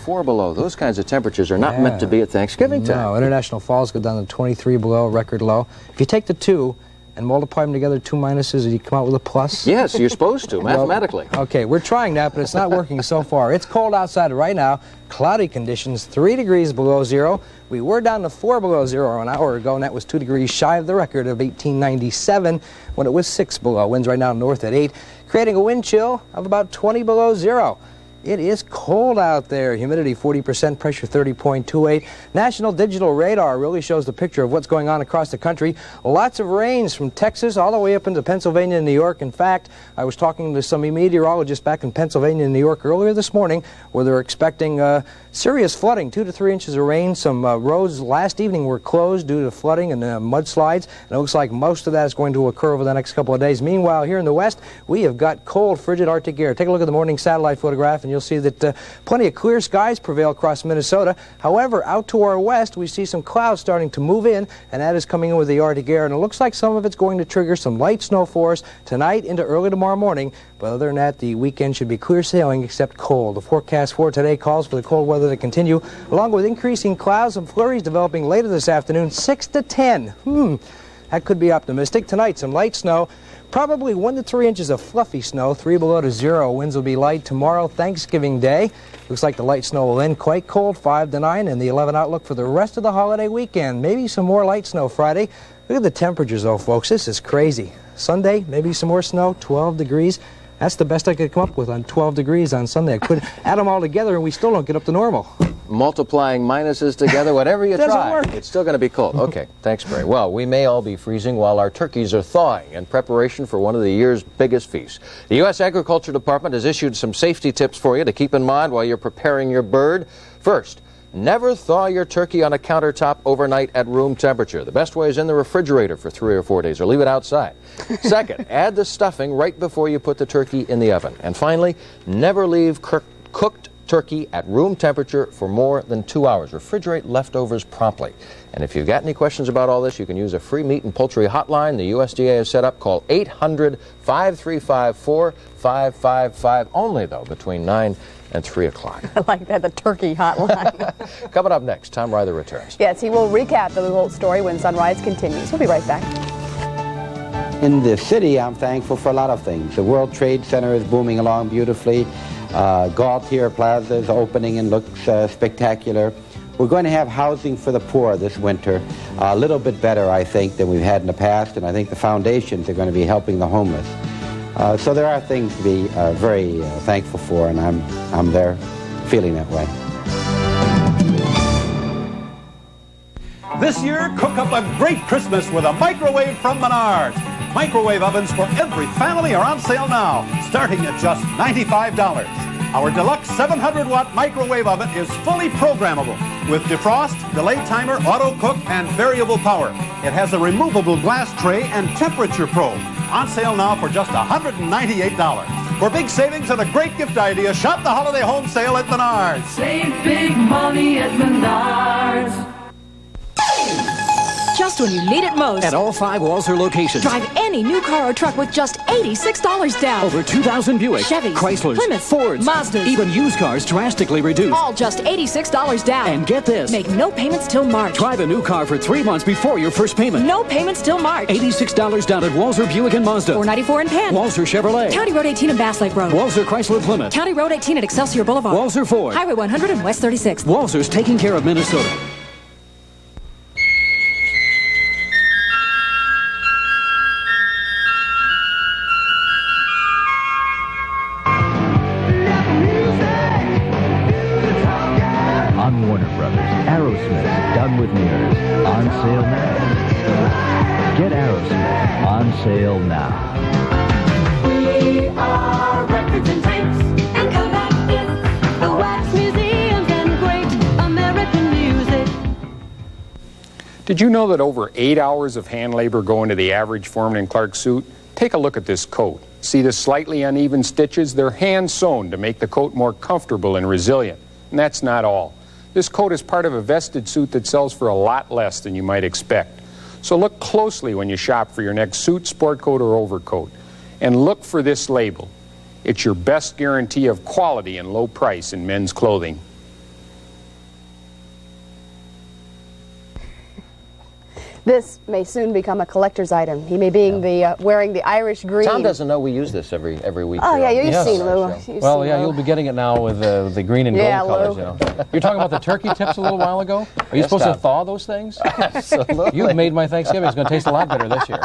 4 below. Those kinds of temperatures are not meant to be at Thanksgiving time. No, international falls go down to 23 below, record low. If you take the two and multiply them together, 2 minuses, and you come out with a plus. Yes, you're supposed to, mathematically. Well, okay, we're trying that, but it's not working so far. It's cold outside right now. Cloudy conditions, 3 degrees below zero. We were down to 4 below zero an hour ago, and that was 2 degrees shy of the record of 1897 when it was 6 below. Winds right now north at 8, creating a wind chill of about 20 below zero. It is cold out there. Humidity 40%, pressure 30.28. National Digital Radar really shows the picture of what's going on across the country. Lots of rains from Texas all the way up into Pennsylvania and New York. In fact, I was talking to some meteorologists back in Pennsylvania and New York earlier this morning where they're expecting serious flooding, 2 to 3 inches of rain. Some roads last evening were closed due to flooding and mudslides, and it looks like most of that is going to occur over the next couple of days. Meanwhile, here in the west, we have got cold, frigid Arctic air. Take a look at the morning satellite photograph, and you'll see that plenty of clear skies prevail across Minnesota. However, out to our west, we see some clouds starting to move in, and that is coming in with the Arctic air, and it looks like some of it's going to trigger some light snow for us tonight into early tomorrow morning. But other than that, the weekend should be clear sailing except cold. The forecast for today calls for the cold weather to continue, along with increasing clouds and flurries developing later this afternoon, 6 to 10. That could be optimistic. Tonight, some light snow. Probably 1 to 3 inches of fluffy snow, 3 below to zero. Winds will be light tomorrow, Thanksgiving Day. Looks like the light snow will end quite cold, 5 to 9, and the 11 outlook for the rest of the holiday weekend. Maybe some more light snow Friday. Look at the temperatures, though, folks. This is crazy. Sunday, maybe some more snow, 12 degrees. That's the best I could come up with on 12 degrees on Sunday. I could add them all together, and we still don't get up to normal. Multiplying minuses together, whatever you try, work. it's still going to be cold. Okay, thanks, Barry. Well, we may all be freezing while our turkeys are thawing in preparation for one of the year's biggest feasts. The U.S. Agriculture Department has issued some safety tips for you to keep in mind while you're preparing your bird. First, never thaw your turkey on a countertop overnight at room temperature. The best way is in the refrigerator for 3 or 4 days, or leave it outside. Second, add the stuffing right before you put the turkey in the oven. And finally, never leave cooked turkey at room temperature for more than 2 hours. Refrigerate leftovers promptly. And if you've got any questions about all this, you can use a free meat and poultry hotline the USDA has set up. Call 800-535-4555, only, though, between 9 and 3 o'clock. I like that, the turkey hotline. Coming up next, Tom Ryther returns. Yes, he will recap the Holtz story when Sunrise continues. We'll be right back. In the city, I'm thankful for a lot of things. The World Trade Center is booming along beautifully. Gaultier Plaza is opening and looks spectacular. We're going to have housing for the poor this winter, a little bit better, I think, than we've had in the past, and I think the foundations are going to be helping the homeless. So there are things to be very thankful for, and I'm there feeling that way. This year, cook up a great Christmas with a microwave from Menards. Microwave ovens for every family are on sale now, starting at just $95. Our deluxe 700-watt microwave oven is fully programmable with defrost, delay timer, auto cook, and variable power. It has a removable glass tray and temperature probe. On sale now for just $198. For big savings and a great gift idea, shop the holiday home sale at Menards. Save big money at Menards. Just when you need it most. At all 5 Walser locations. Drive any new car or truck with just $86 down. Over 2,000 Buick, Chevys, Chryslers, Plymouth, Fords, Mazdas. Even used cars drastically reduced. All just $86 down. And get this. Make no payments till March. Try the new car for 3 months before your first payment. No payments till March. $86 down at Walser Buick and Mazda. $494 in Penn. Walser Chevrolet. County Road 18 and Bass Lake Road. Walser Chrysler Plymouth. County Road 18 at Excelsior Boulevard. Walser Ford. Highway 100 and West 36th. Walser's taking care of Minnesota. Sale now. We are records and tapes and collected the wax museums and great American music. Did you know that over 8 hours of hand labor go into the average Foreman and Clark suit? Take a look at this coat. See the slightly uneven stitches? They're hand sewn to make the coat more comfortable and resilient. And that's not all. This coat is part of a vested suit that sells for a lot less than you might expect. So look closely when you shop for your next suit, sport coat, or overcoat. And look for this label. It's your best guarantee of quality and low price in men's clothing. This may soon become a collector's item. He may be wearing the Irish green. Tom doesn't know we use this every week. Oh, yeah, you've Yes. seen Lou. Well, yeah, you'll be getting it now with the green and gold Yeah, colors. Lou. You know. You're talking about the turkey tips a little while ago. Are you Yes, supposed to Tom. thaw those things? Absolutely. You've made my Thanksgiving. It's going to taste a lot better this year.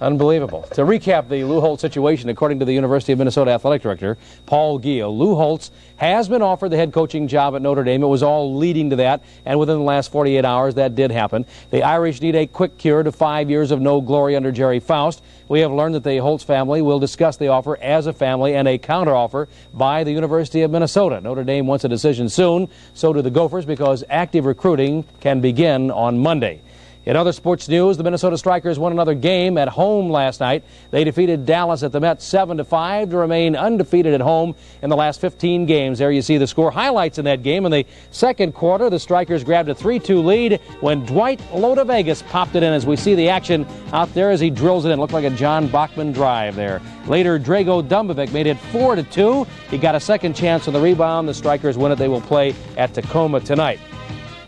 Unbelievable. To recap the Lou Holtz situation, according to the University of Minnesota Athletic Director, Paul Giel, Lou Holtz has been offered the head coaching job at Notre Dame. It was all leading to that, and within the last 48 hours, that did happen. The Irish need a quick cure to 5 years of no glory under Jerry Faust. We have learned that the Holtz family will discuss the offer as a family and a counteroffer by the University of Minnesota. Notre Dame wants a decision soon. So do the Gophers, because active recruiting can begin on Monday. In other sports news, the Minnesota Strikers won another game at home last night. They defeated Dallas at the Met 7-5 to remain undefeated at home in the last 15 games. There you see the score highlights in that game. In the second quarter, the Strikers grabbed a 3-2 lead when Dwight Lodavegas popped it in, as we see the action out there as he drills it in. Looked like a John Bachman drive there. Later, Drago Dumbovic made it 4-2. He got a second chance on the rebound. The Strikers win it. They will play at Tacoma tonight.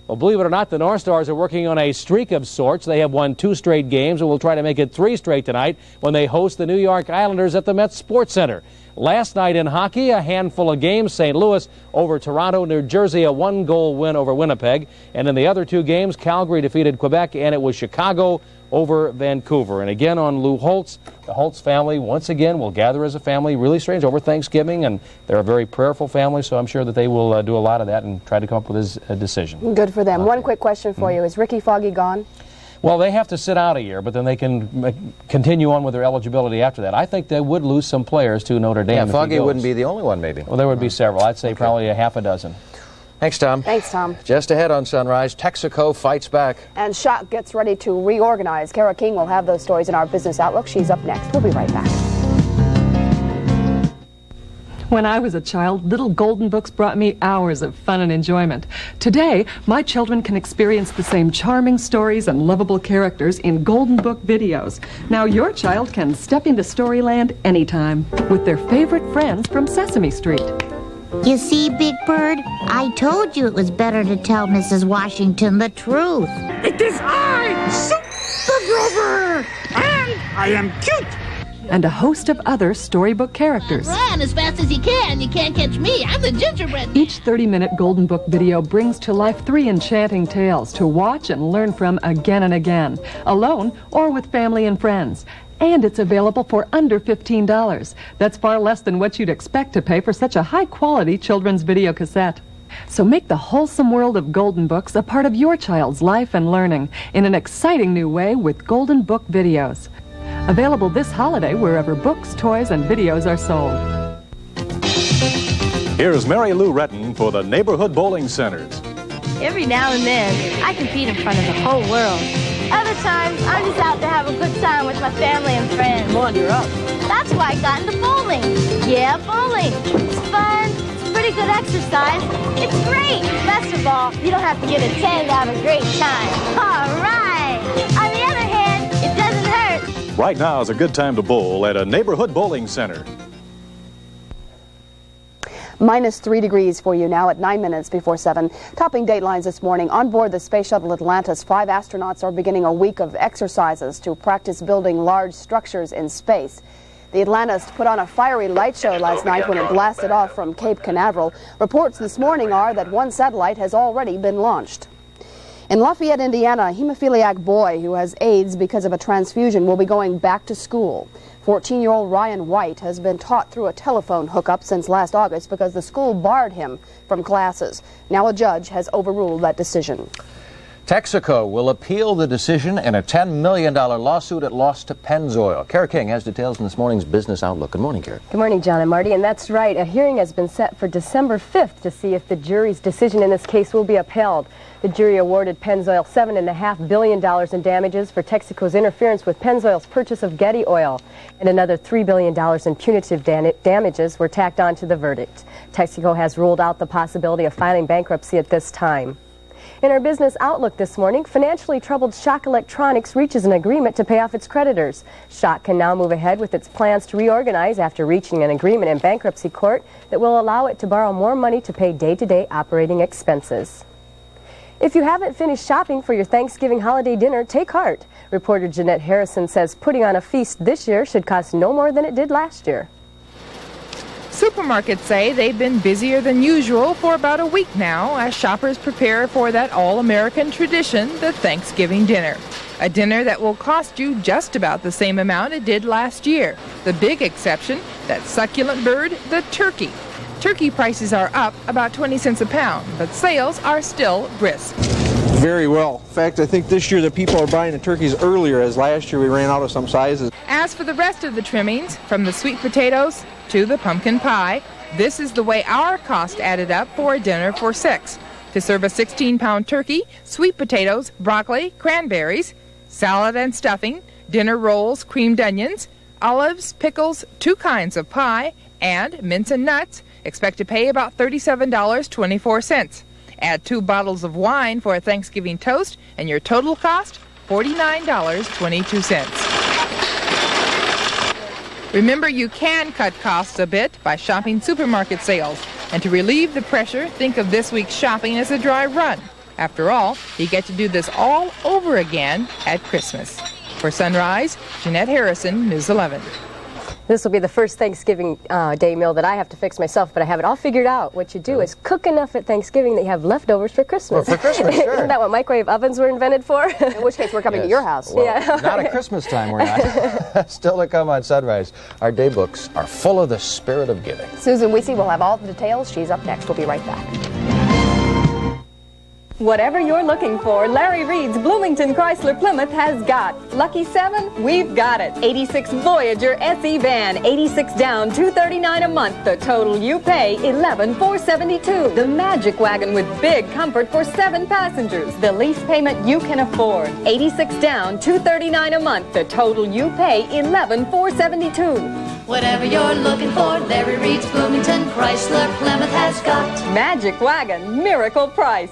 Well, believe it or not, the North Stars are working on a streak of sorts. They have won 2 straight games and will try to make it 3 straight tonight when they host the New York Islanders at the Met Sports Center. Last night in hockey, a handful of games. St. Louis over Toronto, New Jersey, a 1-goal win over Winnipeg. And in the other 2 games, Calgary defeated Quebec, and it was Chicago over Vancouver. And again on Lou Holtz, the Holtz family once again will gather as a family, really strange, over Thanksgiving, and they're a very prayerful family, so I'm sure that they will do a lot of that and try to come up with his decision. Good for them. One quick question for you. Is Ricky Foggy gone? Well, they have to sit out a year, but then they can continue on with their eligibility after that. I think they would lose some players to Notre Dame. Yeah, Foggy wouldn't be the only one, maybe. Well, there would be several. I'd say probably a half a dozen. Thanks, Tom. Thanks, Tom. Just ahead on Sunrise, Texaco fights back. And Shock gets ready to reorganize. Kara King will have those stories in our Business Outlook. She's up next. We'll be right back. When I was a child, little golden books brought me hours of fun and enjoyment. Today, my children can experience the same charming stories and lovable characters in golden book videos. Now your child can step into Storyland anytime with their favorite friends from Sesame Street. You see, Big Bird, I told you it was better to tell Mrs. Washington the truth. It is I, Super Grover, and I am cute. And a host of other storybook characters. Run as fast as you can. You can't catch me. I'm the gingerbread man. Each 30-minute Golden Book video brings to life 3 enchanting tales to watch and learn from again and again, alone or with family and friends. And it's available for under $15. That's far less than what you'd expect to pay for such a high-quality children's video cassette. So make the wholesome world of Golden Books a part of your child's life and learning in an exciting new way with Golden Book videos. Available this holiday wherever books, toys, and videos are sold. Here's Mary Lou Retton for the Neighborhood Bowling Centers. Every now and then, I compete in front of the whole world. Other times, I'm just out to have a good time with my family and friends. Come on, you're up. That's why I got into bowling. Yeah, bowling. It's fun. It's pretty good exercise. It's great. Best of all, you don't have to get a 10 to have a great time. All right. On the other hand, it doesn't hurt. Right now is a good time to bowl at a Neighborhood Bowling Center. Minus 3 degrees for you now at 9 minutes before 7. Topping datelines this morning. On board the Space Shuttle Atlantis, 5 astronauts are beginning a week of exercises to practice building large structures in space. The Atlantis put on a fiery light show last night when it blasted off from Cape Canaveral. Reports this morning are that 1 satellite has already been launched. In Lafayette, Indiana, a hemophiliac boy who has AIDS because of a transfusion will be going back to school. 14-year-old Ryan White has been taught through a telephone hookup since last August because the school barred him from classes. Now a judge has overruled that decision. Texaco will appeal the decision in a $10 million lawsuit it lost to Pennzoil. Kara King has details in this morning's Business Outlook. Good morning, Kara. Good morning, John and Marty. And that's right. A hearing has been set for December 5th to see if the jury's decision in this case will be upheld. The jury awarded Pennzoil $7.5 billion in damages for Texaco's interference with Pennzoil's purchase of Getty oil. And another $3 billion in punitive damages were tacked on to the verdict. Texaco has ruled out the possibility of filing bankruptcy at this time. In our Business Outlook this morning, financially troubled Shock Electronics reaches an agreement to pay off its creditors. Shock can now move ahead with its plans to reorganize after reaching an agreement in bankruptcy court that will allow it to borrow more money to pay day-to-day operating expenses. If you haven't finished shopping for your Thanksgiving holiday dinner, take heart. Reporter Jeanette Harrison says putting on a feast this year should cost no more than it did last year. Supermarkets say they've been busier than usual for about a week now as shoppers prepare for that all-American tradition, the Thanksgiving dinner. A dinner that will cost you just about the same amount it did last year. The big exception, that succulent bird, the turkey. Turkey prices are up about 20 cents a pound, but sales are still brisk. Very well. In fact, I think this year the people are buying the turkeys earlier, as last year we ran out of some sizes. As for the rest of the trimmings, from the sweet potatoes to the pumpkin pie, this is the way our cost added up for a dinner for 6. To serve a 16-pound turkey, sweet potatoes, broccoli, cranberries, salad and stuffing, dinner rolls, creamed onions, olives, pickles, 2 kinds of pie, and mince and nuts, expect to pay about $37.24. Add 2 bottles of wine for a Thanksgiving toast, and your total cost, $49.22. Remember, you can cut costs a bit by shopping supermarket sales. And to relieve the pressure, think of this week's shopping as a dry run. After all, you get to do this all over again at Christmas. For Sunrise, Jeanette Harrison, News 11. This will be the first Thanksgiving Day meal that I have to fix myself, but I have it all figured out. What you do is cook enough at Thanksgiving that you have leftovers for Christmas. Well, for Christmas, sure. Isn't that what microwave ovens were invented for? In which case, we're coming to your house. Well, Yeah. not at Christmas time, we're not. Still to come on Sunrise. Our day books are full of the spirit of giving. Susan Wiese will have all the details. She's up next. We'll be right back. Whatever you're looking for, Larry Reed's Bloomington Chrysler Plymouth has got. Lucky 7, we've got it. 86 Voyager SE van, 86 down, $239 a month. The total you pay, $11,472. The Magic Wagon with big comfort for 7 passengers. The lease payment you can afford. 86 down, $239 a month. The total you pay, $11,472. Whatever you're looking for, Larry Reed's Bloomington Chrysler Plymouth has got. Magic Wagon, miracle price.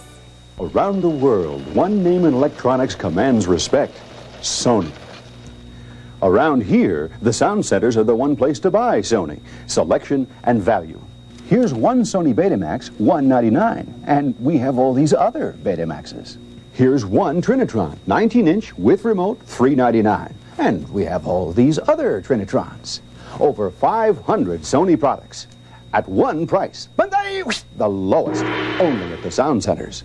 Around the world, one name in electronics commands respect: Sony. Around here, the sound centers are the one place to buy Sony. Selection and value. Here's one Sony Betamax, $199, and we have all these other Betamaxes. Here's one Trinitron, 19-inch with remote, $399, and we have all these other Trinitrons. Over 500 Sony products at one price. The lowest, only at the sound centers.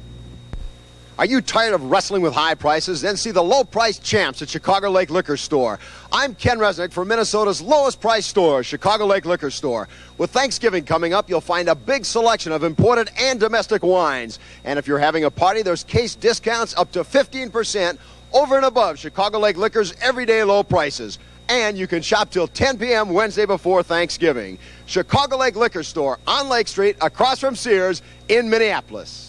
Are you tired of wrestling with high prices? Then see the low price champs at Chicago Lake Liquor Store. I'm Ken Resnick from Minnesota's lowest price store, Chicago Lake Liquor Store. With Thanksgiving coming up, you'll find a big selection of imported and domestic wines. And if you're having a party, there's case discounts up to 15% over and above Chicago Lake Liquor's everyday low prices. And you can shop till 10 p.m. Wednesday before Thanksgiving. Chicago Lake Liquor Store on Lake Street, across from Sears in Minneapolis.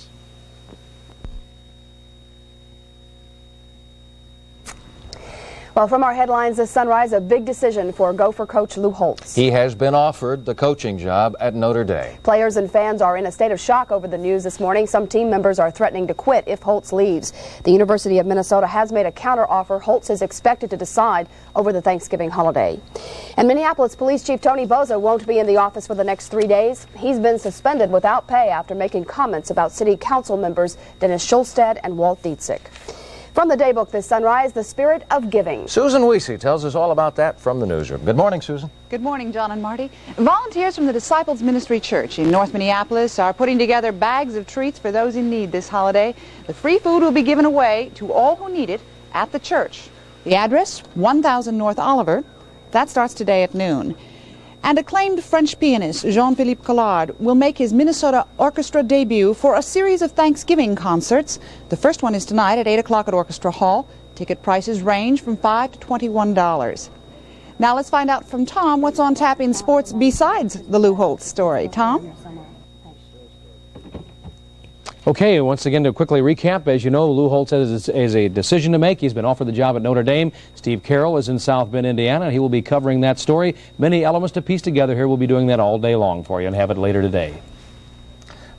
Well, from our headlines this Sunrise, a big decision for Gopher coach Lou Holtz. He has been offered the coaching job at Notre Dame. Players and fans are in a state of shock over the news this morning. Some team members are threatening to quit if Holtz leaves. The University of Minnesota has made a counteroffer. Holtz is expected to decide over the Thanksgiving holiday. And Minneapolis Police Chief Tony Bouza won't be in the office for the next 3 days. He's been suspended without pay after making comments about city council members Dennis Schulstad and Walt Dietzick. From the Daybook this Sunrise, the spirit of giving. Susan Wiese tells us all about that from the newsroom. Good morning, Susan. Good morning, John and Marty. Volunteers from the Disciples Ministry Church in North Minneapolis are putting together bags of treats for those in need this holiday. The free food will be given away to all who need it at the church. The address, 1000 North Oliver. That starts today at noon. And acclaimed French pianist Jean-Philippe Collard will make his Minnesota Orchestra debut for a series of Thanksgiving concerts. The first one is tonight at 8 o'clock at Orchestra Hall. Ticket prices range from $5 to $21. Now let's find out from Tom what's on tap in sports besides the Lou Holtz story. Tom? Okay, once again, to quickly recap, as you know, Lou Holtz has a decision to make. He's been offered the job at Notre Dame. Steve Carroll is in South Bend, Indiana, and he will be covering that story. Many elements to piece together here. We'll be doing that all day long for you and have it later today.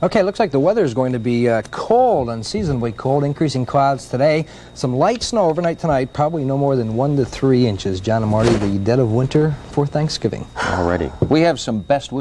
Okay, looks like the weather is going to be cold, unseasonably cold, increasing clouds today. Some light snow overnight tonight, probably no more than 1 to 3 inches. John and Marty, the dead of winter for Thanksgiving. Already. We have some best wishes.